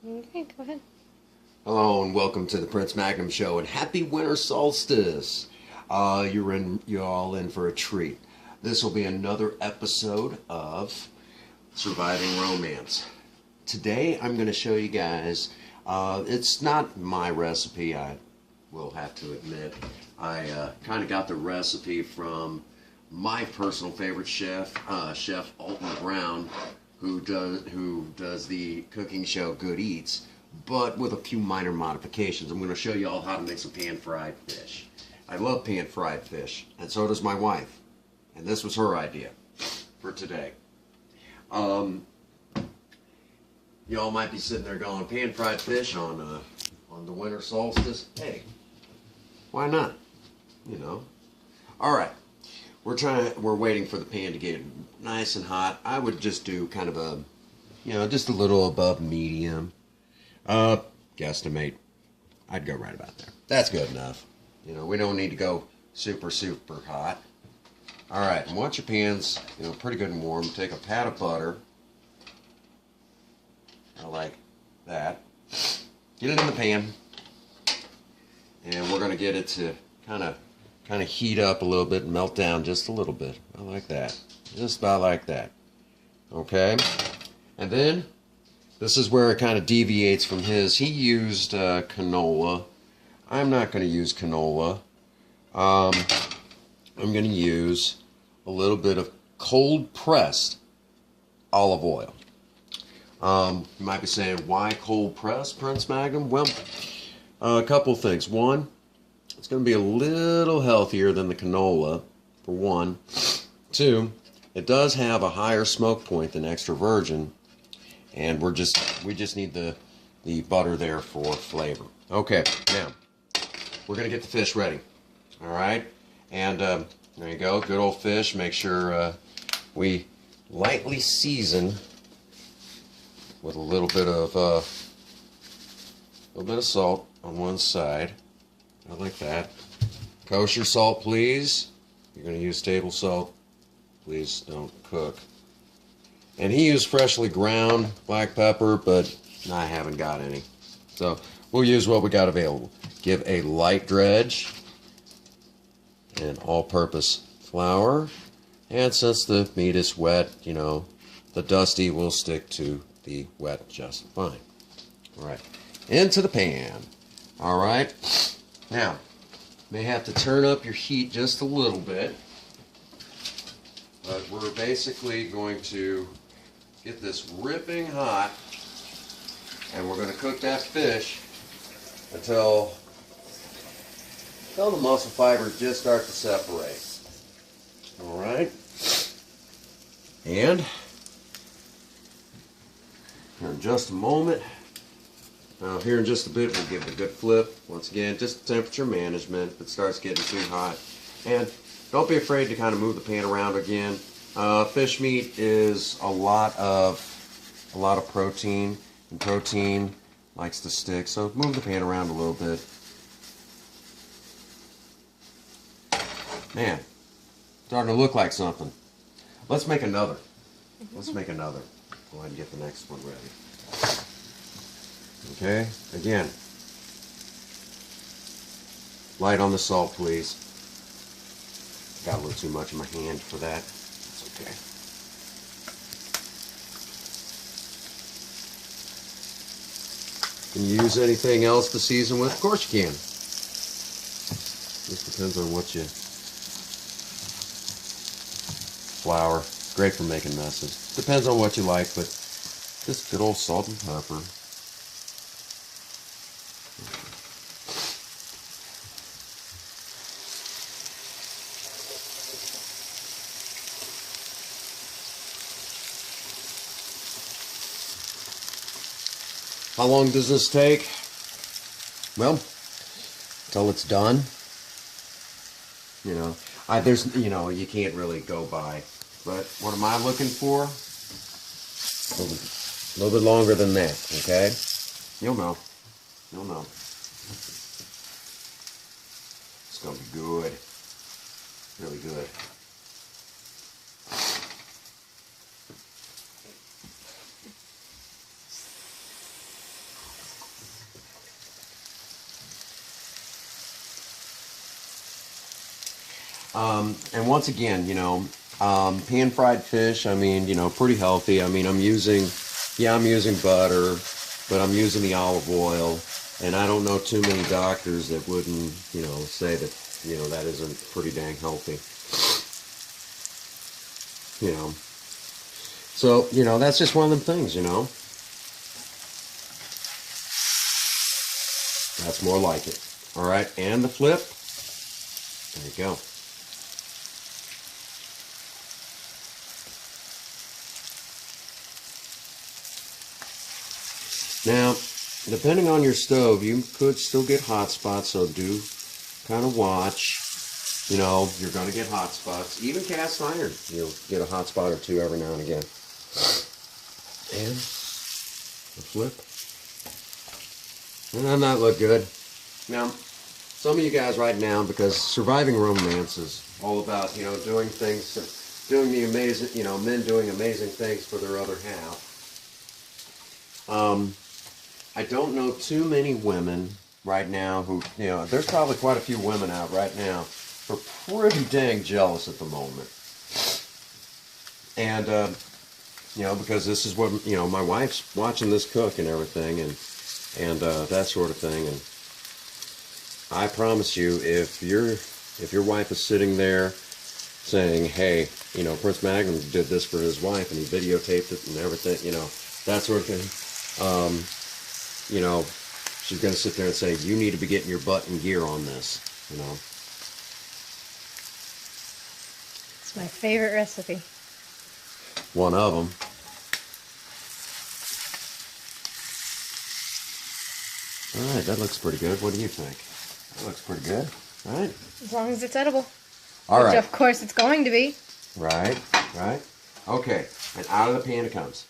Okay, go ahead. Hello and welcome to the Prince Magnum Show and happy winter solstice. You're all in for a treat. This will be another episode of Surviving Romance. Today I'm going to show you guys. It's not my recipe. I will have to admit. I kind of got the recipe from my personal favorite chef, Chef Alton Brown, who does the cooking show Good Eats, but with a few minor modifications. I'm going to show you all how to make some pan-fried fish. I love pan-fried fish, and so does my wife. And this was her idea for today. Y'all might be sitting there going, pan-fried fish on the winter solstice? Hey, why not? You know. All right. We're waiting for the pan to get nice and hot. I would just do kind of a, just a little above medium. Guesstimate. I'd go right about there. That's good enough. We don't need to go super, super hot. All right, and once your pan's, pretty good and warm, take a pat of butter. Like that. Get it in the pan. And we're going to get it to kind of heat up a little bit and melt down just a little bit. I like that. Just about like that. Okay? And then, this is where it kind of deviates from his. He used canola. I'm not going to use canola. I'm going to use a little bit of cold pressed olive oil. You might be saying, why cold pressed, Prince Magnum? Well, a couple things. One, it's going to be a little healthier than the canola, for one. Two, it does have a higher smoke point than extra virgin, and we just need the butter there for flavor. Okay, now we're going to get the fish ready. All right, and there you go, good old fish. Make sure we lightly season with a little bit of salt on one side. I like that. Kosher salt, please. You're going to use table salt. Please don't cook. And he used freshly ground black pepper, but I haven't got any. So we'll use what we got available. Give a light dredge and all-purpose flour. And since the meat is wet, the dusty will stick to the wet just fine. All right. Into the pan. All right. Now, may have to turn up your heat just a little bit, but we're basically going to get this ripping hot, and we're going to cook that fish until the muscle fibers just start to separate. All right, and in just a moment. Now here in just a bit we'll give it a good flip. Once again, just temperature management if it starts getting too hot. And don't be afraid to kind of move the pan around again. Fish meat is a lot of protein, and protein likes to stick, so move the pan around a little bit. Man, starting to look like something. Let's make another. Let's make another. Go ahead and get the next one ready. Okay, again, light on the salt, please. Got a little too much in my hand for that. That's okay. Can you use anything else to season with? Of course you can. Just depends on what you... Flour, great for making messes. Depends on what you like, but just good old salt and pepper. How long does this take? Well, till it's done. You can't really go by. But what am I looking for? A little bit longer than that, okay? You'll know. You'll know. It's gonna be good. Really good. And once again, pan-fried fish, I mean, pretty healthy. I mean, I'm using butter, but I'm using the olive oil. And I don't know too many doctors that wouldn't, say that, that isn't pretty dang healthy. So, that's just one of them things, That's more like it. All right, and the flip. There you go. Now, depending on your stove, you could still get hot spots, so do kind of watch. You're going to get hot spots. Even cast iron, you'll get a hot spot or two every now and again. And the flip. And that look good. Now, some of you guys right now, because surviving romance is all about, doing things, doing the amazing, men doing amazing things for their other half. I don't know too many women right now who, there's probably quite a few women out right now who are pretty dang jealous at the moment. And, because this is what, my wife's watching this cook and everything and that sort of thing. And I promise you, if your wife is sitting there saying, hey, Prince Magnum did this for his wife and he videotaped it and everything, that sort of thing, she's going to sit there and say, you need to be getting your butt in gear on this, It's my favorite recipe. One of them. All right, that looks pretty good. What do you think? That looks pretty good, right? As long as it's edible. All right. Which of course it's going to be. Right. Okay, and out of the pan it comes.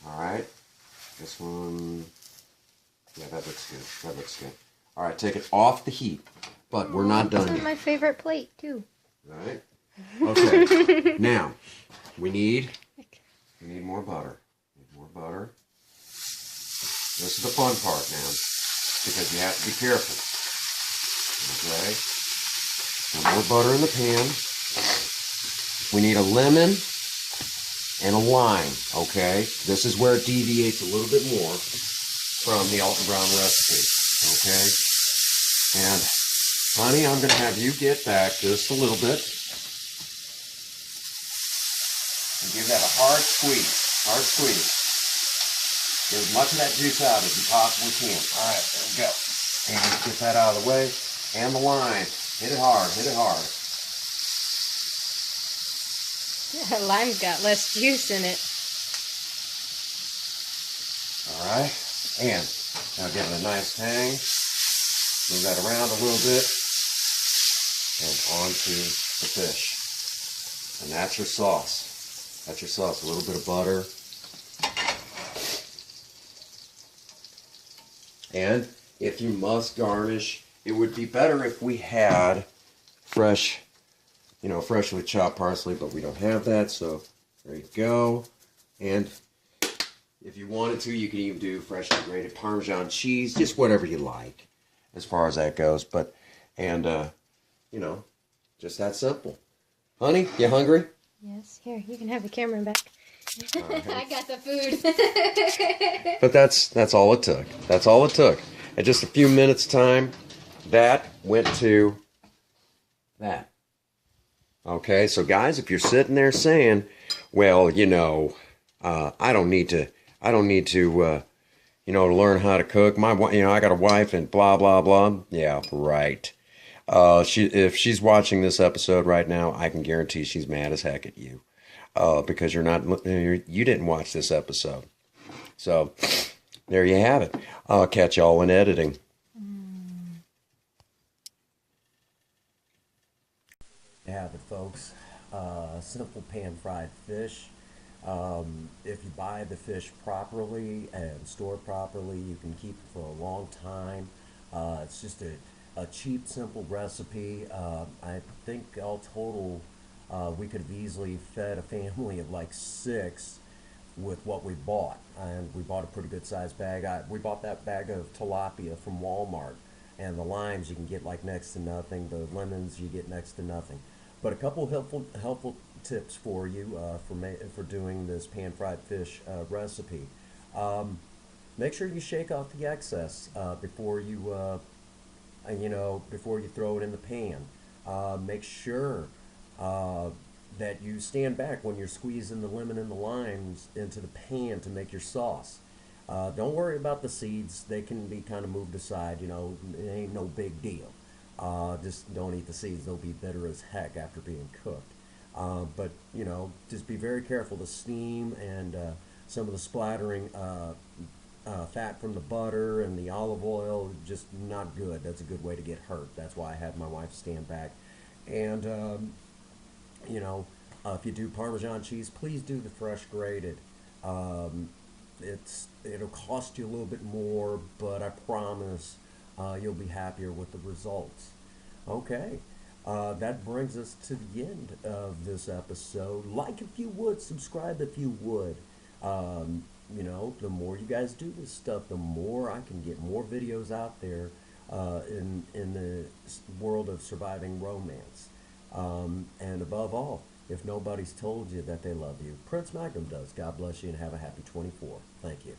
All right. This one, yeah, that looks good. All right, take it off the heat, but we're not done It's on yet. my favorite plate too. Right. Okay. Now, we need more butter. This is the fun part now, because you have to be careful. Okay. So more butter in the pan. We need a lemon and a lime. Okay. This is where it deviates a little bit more from the Alton Brown recipe. Okay. And honey, I'm going to have you get back just a little bit and give that a hard squeeze. Get as much of that juice out as you possibly can. All right, there we go. And get that out of the way. And the lime. Hit it hard. Yeah, lime's got less juice in it. All right. And now give it a nice tang. Move that around a little bit. And onto the fish. And that's your sauce. A little bit of butter. And if you must garnish, it would be better if we had freshly chopped parsley, but we don't have that, so there you go. And if you wanted to, you could even do freshly grated Parmesan cheese, just whatever you like, as far as that goes. But, just that simple. Honey, you hungry? Yes, here, you can have the camera back. Right. I got the food. But that's all it took. In just a few minutes' time, that went to that. Okay, so guys, if you're sitting there saying, well, I don't need to, learn how to cook. I got a wife and blah blah blah. Yeah, right. If she's watching this episode right now, I can guarantee she's mad as heck at you. Because you didn't watch this episode. So, there you have it. I'll catch y'all in editing. You have it, folks. Simple pan-fried fish. If you buy the fish properly and store it properly, you can keep it for a long time. It's just a cheap, simple recipe. I think all total, we could have easily fed a family of like 6 with what we bought, and we bought a pretty good sized bag. We bought that bag of tilapia from Walmart, and the limes you can get like next to nothing. The lemons you get next to nothing. But a couple helpful tips for you for doing this pan fried fish recipe. Um, Make sure you shake off the excess before you throw it in the pan. Make sure uh, that you stand back when you're squeezing the lemon and the limes into the pan to make your sauce. Don't worry about the seeds; they can be kind of moved aside. It ain't no big deal. Just don't eat the seeds; they'll be bitter as heck after being cooked. But just be very careful. The steam and some of the splattering fat from the butter and the olive oil, just not good. That's a good way to get hurt. That's why I had my wife stand back. And you know, if you do Parmesan cheese, please do the fresh grated. Um, it'll cost you a little bit more, but I promise you'll be happier with the results. Okay. That brings us to the end of this episode. Like if you would, subscribe if you would. The more you guys do this stuff, the more I can get more videos out there in the world of surviving romance. And above all, if nobody's told you that they love you, Prince Magnum does. God bless you and have a happy 24. Thank you.